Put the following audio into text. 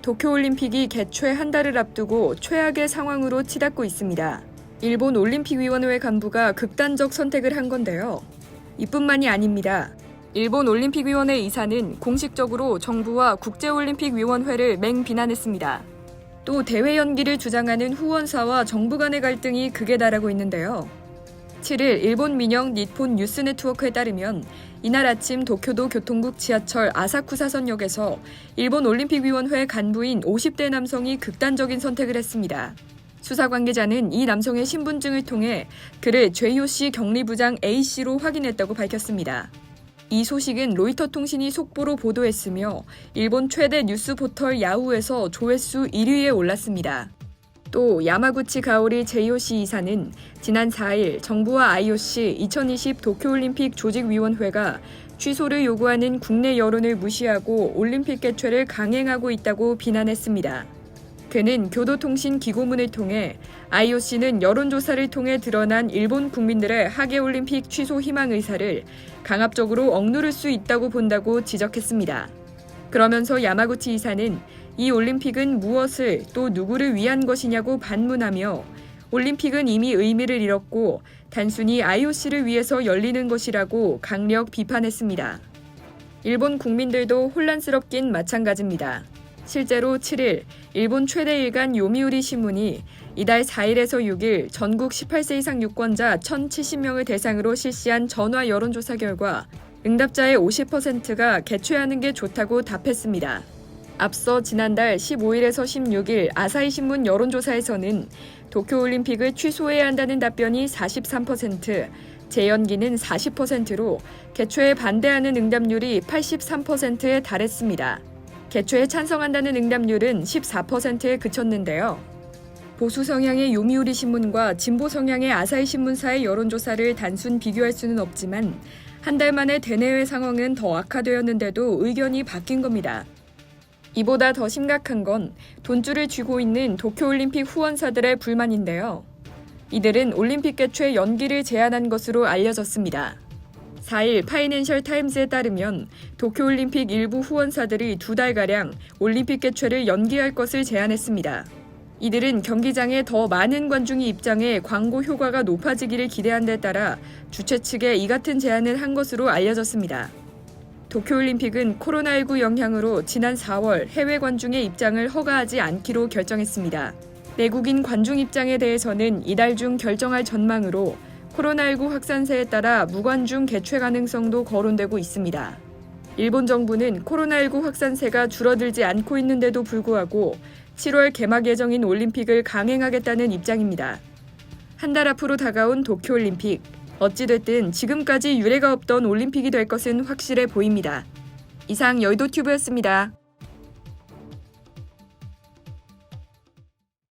도쿄올림픽이 개최 한 달을 앞두고 최악의 상황으로 치닫고 있습니다. 일본 올림픽위원회 간부가 극단적 선택을 한 건데요. 이뿐만이 아닙니다. 일본 올림픽위원회 이사는 공식적으로 정부와 국제올림픽위원회를 맹비난했습니다. 또 대회 연기를 주장하는 후원사와 정부 간의 갈등이 극에 달하고 있는데요. 7일 일본 민영 니폰 뉴스 네트워크에 따르면 이날 아침 도쿄도 교통국 지하철 아사쿠사선역에서 일본 올림픽위원회 간부인 50대 남성이 극단적인 선택을 했습니다. 수사 관계자는 이 남성의 신분증을 통해 그를 JOC 격리부장 A씨로 확인했다고 밝혔습니다. 이 소식은 로이터 통신이 속보로 보도했으며 일본 최대 뉴스 포털 야후에서 조회수 1위에 올랐습니다. 또 야마구치 가오리 JOC 이사는 지난 4일 정부와 IOC 2020 도쿄올림픽 조직위원회가 취소를 요구하는 국내 여론을 무시하고 올림픽 개최를 강행하고 있다고 비난했습니다. 그는 교도통신기고문을 통해 IOC는 여론조사를 통해 드러난 일본 국민들의 하계올림픽 취소 희망 의사를 강압적으로 억누를 수 있다고 본다고 지적했습니다. 그러면서 야마구치 이사는 이 올림픽은 무엇을 또 누구를 위한 것이냐고 반문하며 올림픽은 이미 의미를 잃었고 단순히 IOC를 위해서 열리는 것이라고 강력 비판했습니다. 일본 국민들도 혼란스럽긴 마찬가지입니다. 실제로 7일 일본 최대 일간 요미우리 신문이 이달 4일에서 6일 전국 18세 이상 유권자 1,070명을 대상으로 실시한 전화 여론조사 결과 응답자의 50%가 개최하는 게 좋다고 답했습니다. 앞서 지난달 15일에서 16일 아사히 신문 여론조사에서는 도쿄올림픽을 취소해야 한다는 답변이 43%, 재연기는 40%로 개최에 반대하는 응답률이 83%에 달했습니다. 개최에 찬성한다는 응답률은 14%에 그쳤는데요. 보수 성향의 요미우리 신문과 진보 성향의 아사히 신문사의 여론조사를 단순 비교할 수는 없지만 한 달 만에 대내외 상황은 더 악화되었는데도 의견이 바뀐 겁니다. 이보다 더 심각한 건 돈줄을 쥐고 있는 도쿄올림픽 후원사들의 불만인데요. 이들은 올림픽 개최 연기를 제안한 것으로 알려졌습니다. 4일 파이낸셜 타임즈에 따르면 도쿄올림픽 일부 후원사들이 2달가량 올림픽 개최를 연기할 것을 제안했습니다. 이들은 경기장에 더 많은 관중이 입장해 광고 효과가 높아지기를 기대한 데 따라 주최 측에 이 같은 제안을 한 것으로 알려졌습니다. 도쿄올림픽은 코로나19 영향으로 지난 4월 해외 관중의 입장을 허가하지 않기로 결정했습니다. 내국인 관중 입장에 대해서는 이달 중 결정할 전망으로 코로나19 확산세에 따라 무관중 개최 가능성도 거론되고 있습니다. 일본 정부는 코로나19 확산세가 줄어들지 않고 있는데도 불구하고 7월 개막 예정인 올림픽을 강행하겠다는 입장입니다. 한 달 앞으로 다가온 도쿄올림픽. 어찌됐든 지금까지 유례가 없던 올림픽이 될 것은 확실해 보입니다. 이상 여의도튜브였습니다.